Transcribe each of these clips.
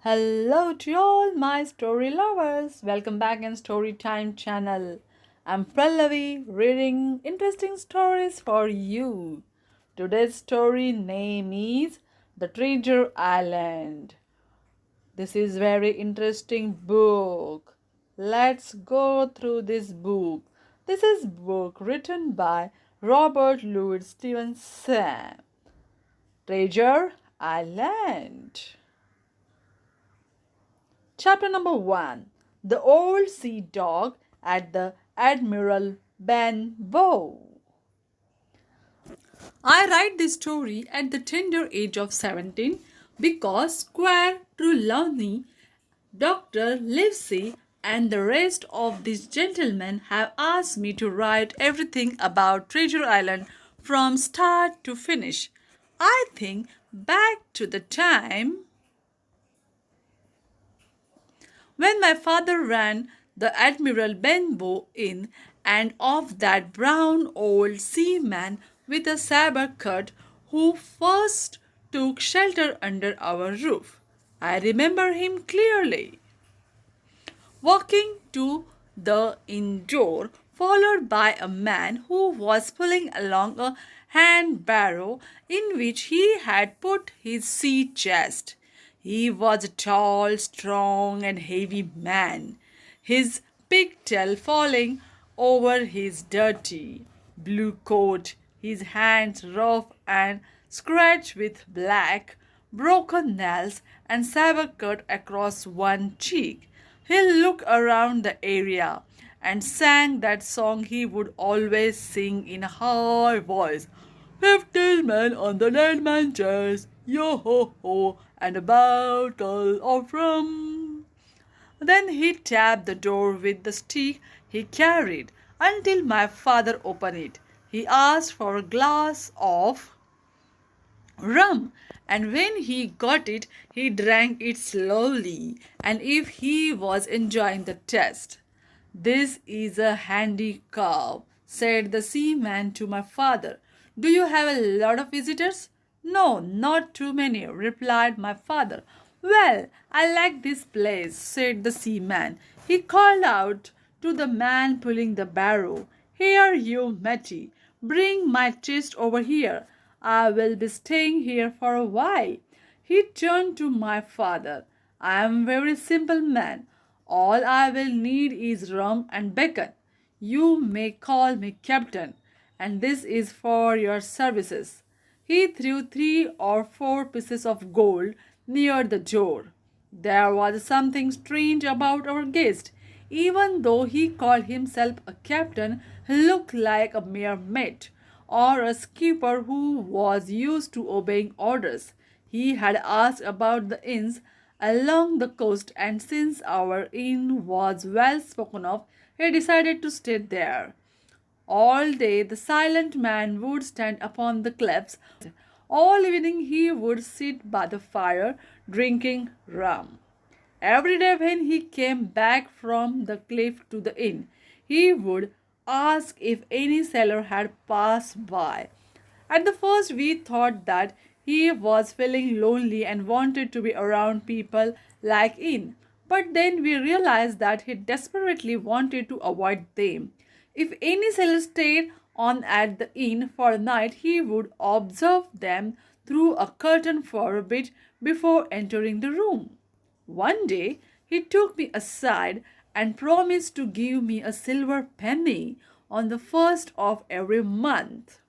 Hello to all my story lovers. Welcome back in Story Time channel. I'm Prallavi reading interesting stories for you. Today's story name is The Treasure Island. This is very interesting book. Let's go through this book. This is book written by Robert Louis Stevenson. Treasure Island. Chapter number 1. The Old Sea Dog at the Admiral Benbow. I write this story at the tender age of 17 because Squire Trelawney, Dr. Livesey, and the rest of these gentlemen have asked me to write everything about Treasure Island from start to finish. I think back to the time when my father ran the Admiral Benbow Inn, and of that brown old seaman with a sabre cut who first took shelter under our roof. I remember him clearly, walking to the inn door, followed by a man who was pulling along a hand barrow in which he had put his sea chest. He was a tall, strong, and heavy man, his pigtail falling over his dirty blue coat, his hands rough and scratched with black, broken nails, and sabre cut across one cheek. He looked around the area and sang that song he would always sing in a high voice. 15 men on the dead man's chest, yo ho ho, and a bottle of rum. Then he tapped the door with the stick he carried until my father opened it. He asked for a glass of rum, and when he got it, he drank it slowly, and if he was enjoying the taste. This is a handy cow, said the seaman to my father. Do you have a lot of visitors? No, not too many, replied my father. Well, I like this place, said the seaman. He called out to the man pulling the barrow. Here, you Matty, bring my chest over here. I will be staying here for a while. He turned to my father. I am a very simple man. All I will need is rum and bacon. You may call me captain, and this is for your services. He threw 3 or 4 pieces of gold near the door. There was something strange about our guest. Even though he called himself a captain, he looked like a mere mate or a skipper who was used to obeying orders. He had asked about the inns along the coast, and since our inn was well spoken of, he decided to stay there. All day the silent man would stand upon the cliffs. All evening he would sit by the fire drinking rum. Every day when he came back from the cliff to the inn, he would ask if any sailor had passed by. At the first we thought that he was feeling lonely and wanted to be around people like in, but then we realized that he desperately wanted to avoid them. If any sailor stayed on at the inn for a night, he would observe them through a curtain for a bit before entering the room. One day he took me aside and promised to give me a silver penny on the first of every month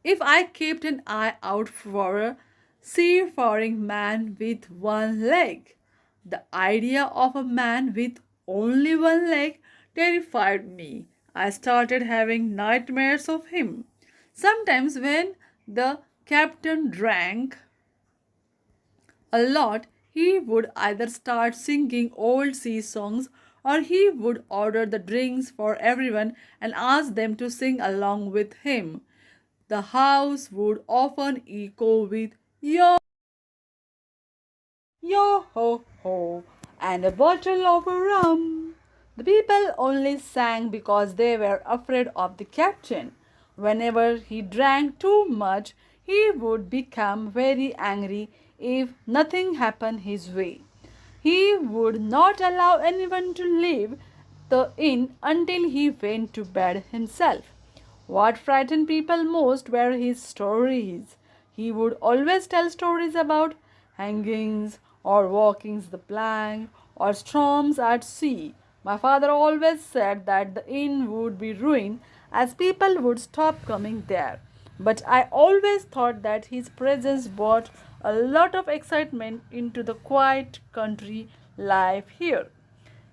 if I kept an eye out for a seafaring man with one leg. The idea of a man with only one leg terrified me. I started having nightmares of him. Sometimes, when the captain drank a lot, he would either start singing old sea songs or he would order the drinks for everyone and ask them to sing along with him. The house would often echo with yo ho ho and a bottle of rum. The people only sang because they were afraid of the captain. Whenever he drank too much, he would become very angry if nothing happened his way. He would not allow anyone to leave the inn until he went to bed himself. What frightened people most were his stories. He would always tell stories about hangings or walkings the plank or storms at sea. My father always said that the inn would be ruined as people would stop coming there. But I always thought that his presence brought a lot of excitement into the quiet country life here.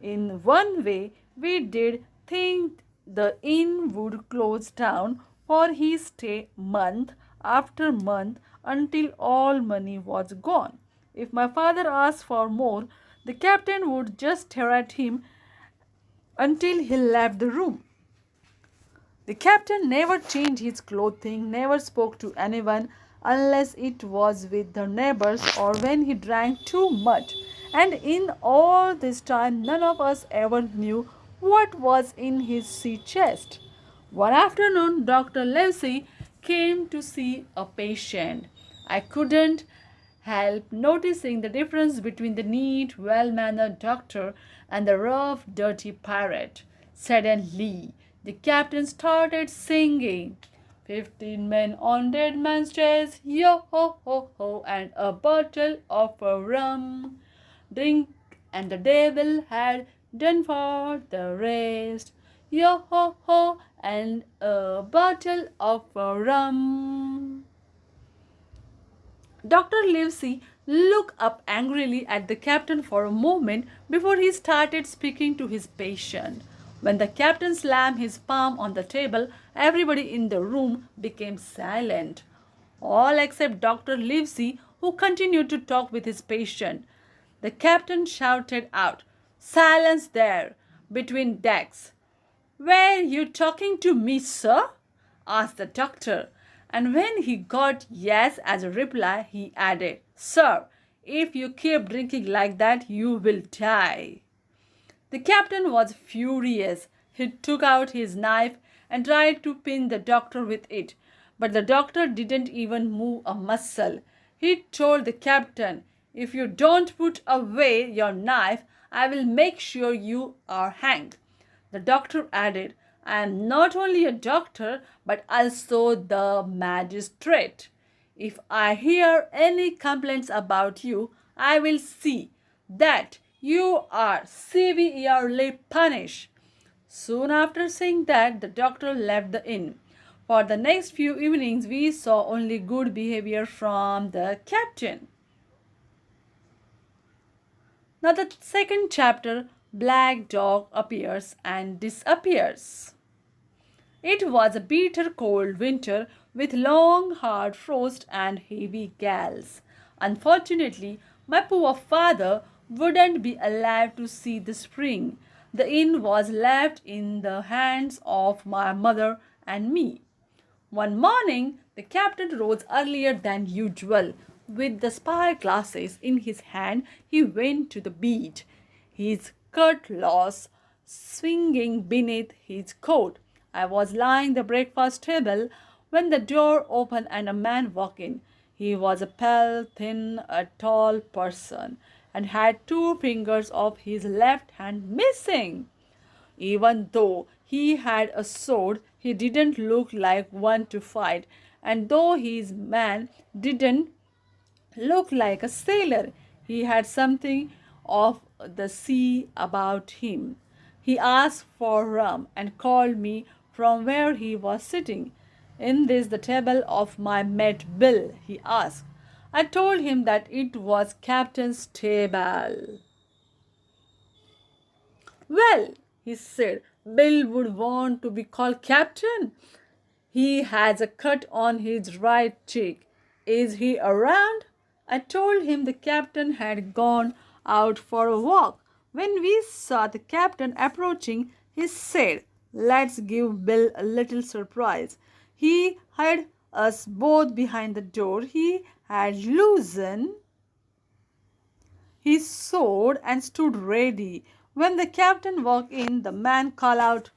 In one way, we did think the inn would close down, for he stayed month after month until all money was gone. If my father asked for more, the captain would just stare at him until he left the room. The captain never changed his clothing, never spoke to anyone unless it was with the neighbors or when he drank too much. And in all this time, none of us ever knew what was in his sea chest. One afternoon, Dr. Livesey came to see a patient. I couldn't help noticing the difference between the neat, well-mannered doctor and the rough, dirty pirate. Suddenly, the captain started singing. 15 men on dead man's chest, yo ho ho ho, and a bottle of rum. Drink, and the devil had done for the rest. Yo ho ho, and a bottle of rum. Dr. Livesey looked up angrily at the captain for a moment before he started speaking to his patient. When the captain slammed his palm on the table, everybody in the room became silent. All except Dr. Livesey, who continued to talk with his patient. The captain shouted out, "Silence there, between decks." "Were you talking to me, sir?" asked the doctor. And when he got yes as a reply, he added, "Sir, if you keep drinking like that, you will die." The captain was furious. He took out his knife and tried to pin the doctor with it. But the doctor didn't even move a muscle. He told the captain, "If you don't put away your knife, I will make sure you are hanged." The doctor added, "I am not only a doctor, but also the magistrate. If I hear any complaints about you, I will see that you are severely punished." Soon after saying that, the doctor left the inn. For the next few evenings, we saw only good behavior from the captain. Now, the second chapter, Black Dog appears and disappears. It was a bitter cold winter with long hard frost and heavy gales. Unfortunately, my poor father wouldn't be alive to see the spring. The inn was left in the hands of my mother and me. One morning, the captain rose earlier than usual. With the spy glasses in his hand, he went to the beach, his cutlass swinging beneath his coat. I was lying the breakfast table when the door opened and a man walked in. He was a pale, thin, a tall person and had 2 fingers of his left hand missing. Even though he had a sword, he didn't look like one to fight, and though his man didn't look like a sailor, he had something of the sea about him. He asked for rum and called me from where he was sitting. "Is this the table of my mate Bill?" he asked. I told him that it was Captain's table. "Well," he said, "Bill would want to be called Captain. He has a cut on his right cheek. Is he around?" I told him the captain had gone out for a walk. When we saw the captain approaching, he said, "Let's give Bill a little surprise." He hid us both behind the door. He had loosened his sword and stood ready. When the captain walked in, the man called out,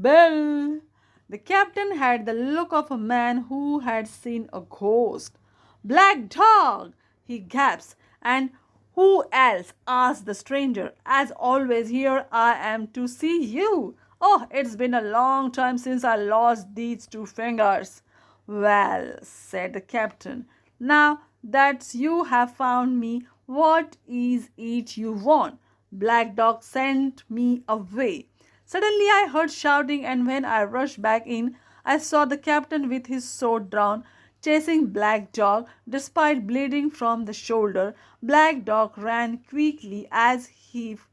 "Bill!" The captain had the look of a man who had seen a ghost. "Black Dog, he gasped. And who else? Asked the stranger. As always, here I am to see you. Oh, it's been a long time since I lost these two fingers. Well, said the captain, now that you have found me, what is it you want? Black Dog sent me away. Suddenly I heard shouting, and when I rushed back in, I saw the captain with his sword drawn, chasing Black Dog. Despite bleeding from the shoulder, Black Dog ran quickly as if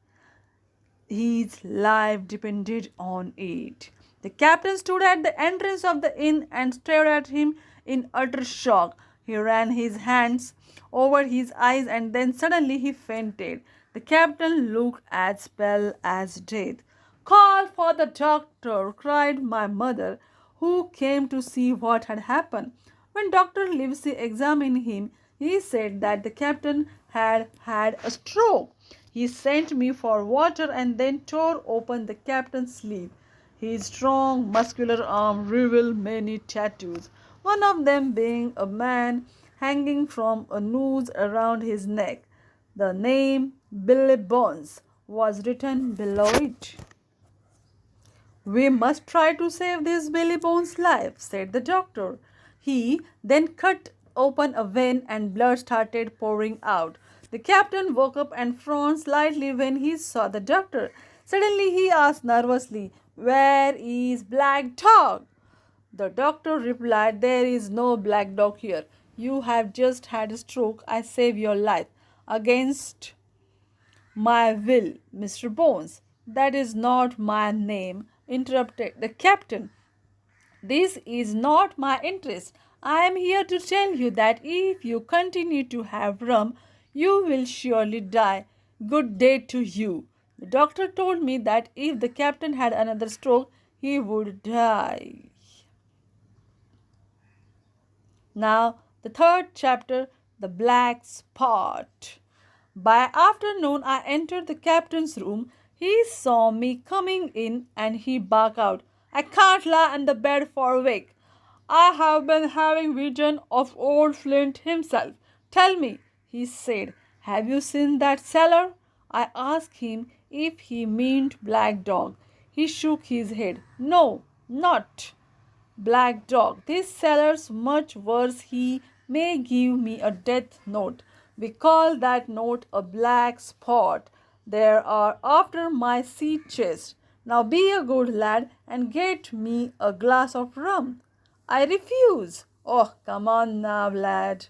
his life depended on it. The captain stood at the entrance of the inn and stared at him in utter shock. He ran his hands over his eyes and then suddenly he fainted. The captain looked as pale as death. Call for the doctor, cried my mother, who came to see what had happened. When Dr. Livesey examined him, he said that the captain had had a stroke. He sent me for water and then tore open the captain's sleeve. His strong, muscular arm revealed many tattoos, one of them being a man hanging from a noose around his neck. The name Billy Bones was written below it. We must try to save this Billy Bones' life, said the doctor. He then cut open a vein and blood started pouring out. The captain woke up and frowned slightly when he saw the doctor. Suddenly he asked nervously, "Where is Black Dog?" The doctor replied, "There is no Black Dog here. You have just had a stroke. I saved your life against my will, Mr. Bones." "That is not my name," interrupted the captain. "This is not my interest. I am here to tell you that if you continue to have rum, you will surely die. Good day to you." The doctor told me that if the captain had another stroke, he would die. Now, the third chapter, The Black Spot. By afternoon, I entered the captain's room. He saw me coming in and he barked out, "I can't lie on the bed for a week. I have been having vision of old Flint himself. Tell me," he said, "have you seen that cellar?" I asked him if he meant Black Dog. He shook his head. "No, not Black Dog. This cellar's much worse. He may give me a death note. We call that note a black spot. There are after my sea chest. Now be a good lad and get me a glass of rum." "I refuse." "Oh, come on now, lad."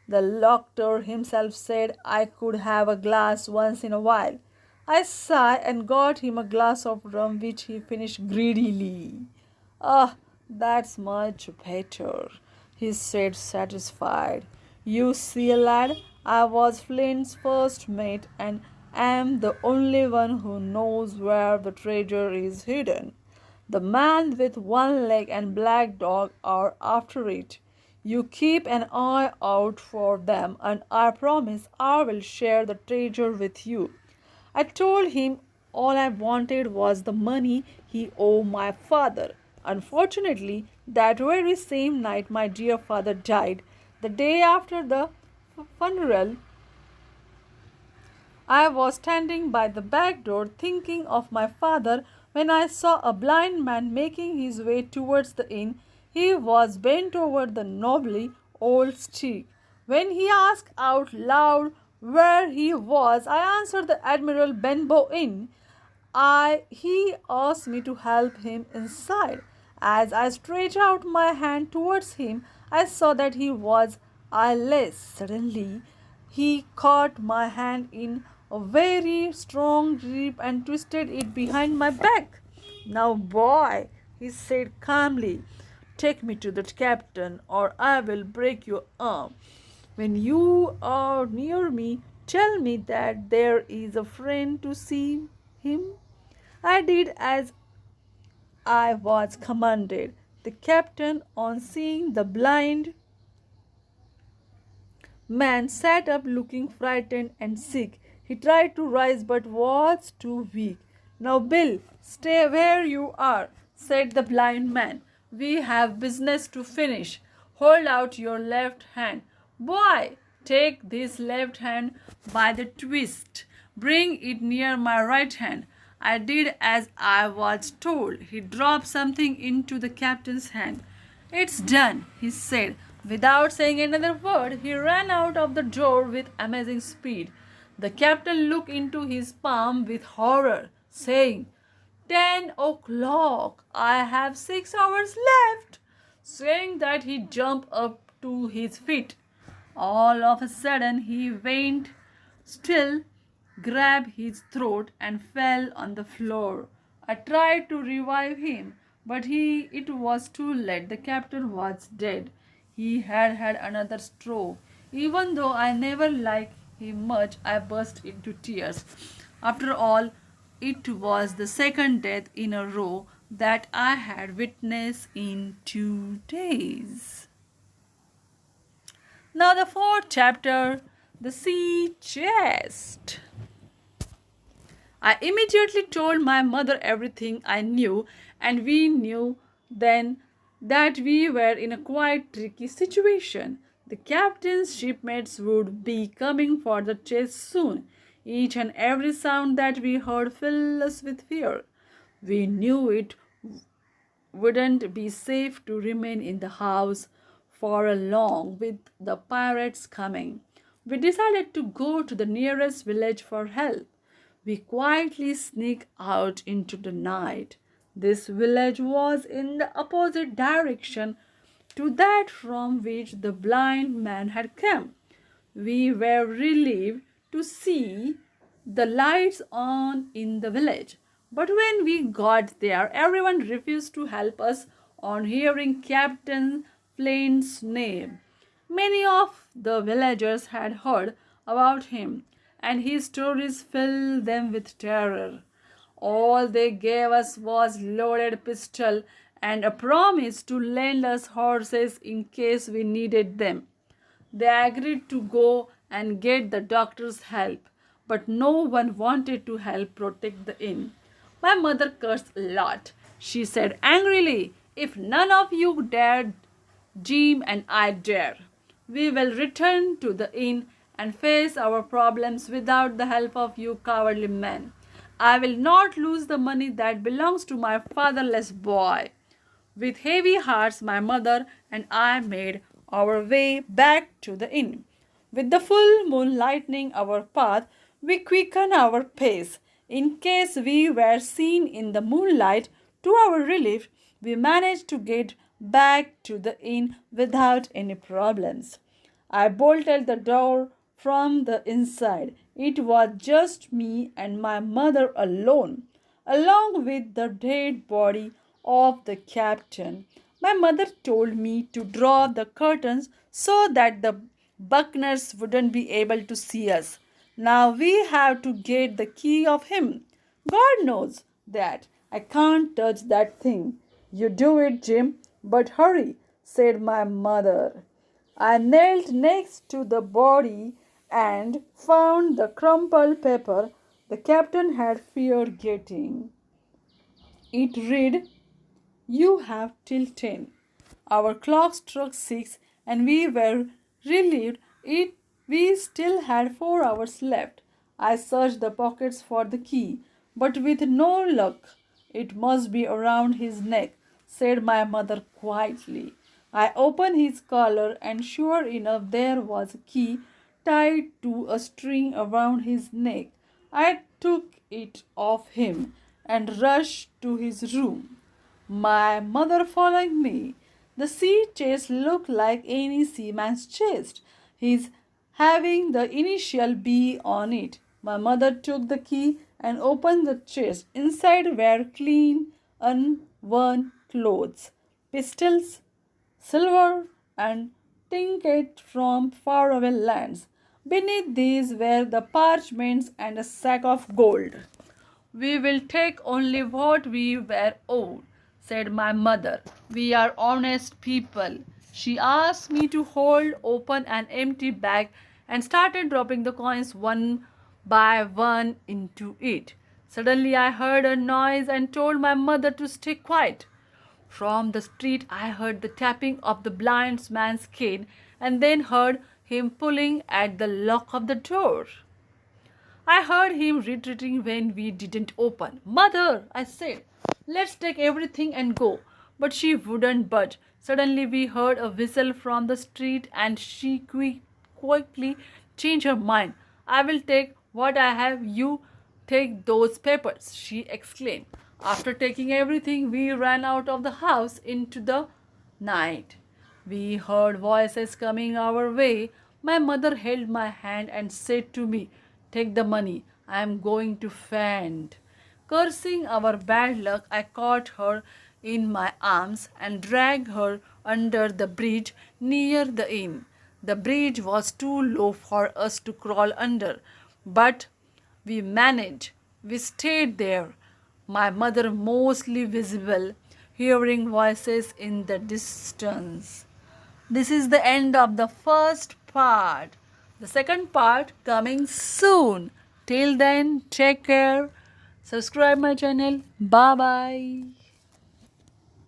The doctor himself said I could have a glass once in a while. I sighed and got him a glass of rum, which he finished greedily. "Ah, that's much better," he said, satisfied. "You see, lad, I was Flint's first mate and am the only one who knows where the treasure is hidden. The man with one leg and Black Dog are after it. You keep an eye out for them, and I promise I will share the treasure with you." I told him all I wanted was the money he owed my father. Unfortunately, that very same night my dear father died. The day after the funeral, I was standing by the back door thinking of my father when I saw a blind man making his way towards the inn. He was bent over the knobbly old stick. When he asked out loud where he was, I answered the Admiral Benbow Inn. He asked me to help him inside. As I stretched out my hand towards him, I saw that he was eyeless. Suddenly, he caught my hand in a very strong grip and twisted it behind my back. "Now, boy," he said calmly, "take me to the captain or I will break your arm. When you are near me, tell me that there is a friend to see him." I did as I was commanded. The captain, on seeing the blind man, sat up looking frightened and sick. He tried to rise but was too weak. "Now, Bill, stay where you are," said the blind man. "We have business to finish. Hold out your left hand." "Why?" Take this left hand by the twist. Bring it near my right hand. I did as I was told. He dropped something into the captain's hand. It's done, he said. Without saying another word, he ran out of the door with amazing speed. The captain looked into his palm with horror, saying, 10 o'clock. I have 6 hours left. Saying that, he jumped up to his feet. All of a sudden, he went still, grabbed his throat, and fell on the floor. I tried to revive him, but it was too late. The captain was dead. He had had another stroke. Even though I never liked him much, I burst into tears. After all, it was the second death in a row that I had witnessed in 2 days. Now, the fourth chapter, the sea chest. I immediately told my mother everything I knew, and we knew then that we were in a quite tricky situation. The captain's shipmates would be coming for the chest soon. Each and every sound that we heard filled us with fear. We knew it wouldn't be safe to remain in the house for long with the pirates coming. We decided to go to the nearest village for help. We quietly sneaked out into the night. This village was in the opposite direction to that from which the blind man had come. We were relieved to see the lights on in the village. But when we got there, everyone refused to help us on hearing Captain Flane's name. Many of the villagers had heard about him, and his stories filled them with terror. All they gave us was loaded pistol and a promise to lend us horses in case we needed them. They agreed to go and get the doctor's help, but no one wanted to help protect the inn. My mother cursed a lot. She said angrily, "If none of you dare, Jim and I dare. We will return to the inn and face our problems without the help of you cowardly men. I will not lose the money that belongs to my fatherless boy." With heavy hearts, my mother and I made our way back to the inn. With the full moon lighting our path, we quickened our pace. In case we were seen in the moonlight, to our relief, we managed to get back to the inn without any problems. I bolted the door from the inside. It was just me and my mother alone, along with the dead body of the captain. My mother told me to draw the curtains so that the buccaneers wouldn't be able to see us. Now we have to get the key of him. God knows that. I can't touch that thing. You do it, Jim, but hurry, said my mother. I knelt next to the body and found the crumpled paper the captain had feared getting. It read, "You have till 10. Our clock struck 6 and we were relieved we still had 4 hours left. I searched the pockets for the key, but with no luck. "It must be around his neck," said my mother quietly. I opened his collar, and sure enough there was a key tied to a string around his neck. I took it off him and rushed to his room, my mother following me. The sea chest looked like any seaman's chest, his having the initial B on it. My mother took the key and opened the chest. Inside were clean, unworn clothes, pistols, silver, and trinkets from faraway lands. Beneath these were the parchments and a sack of gold. "We will take only what we were owed," said my mother. "We are honest people." She asked me to hold open an empty bag and started dropping the coins one by one into it. Suddenly I heard a noise and told my mother to stay quiet. From the street I heard the tapping of the blind man's cane and then heard him pulling at the lock of the door. I heard him retreating when we didn't open. Mother, I said, let's take everything and go. But she wouldn't budge. Suddenly we heard a whistle from the street and she quickly changed her mind. I will take what I have, you take those papers, she exclaimed. After taking everything, we ran out of the house into the night. We heard voices coming our way. My mother held my hand and said to me, take the money, I am going to faint. Cursing our bad luck, I caught her in my arms and dragged her under the bridge near the inn. The bridge was too low for us to crawl under, but we managed. We stayed there, my mother mostly visible, hearing voices in the distance. This is the end of the first part. The second part coming soon. Till then, take care. Subscribe my channel. Bye bye.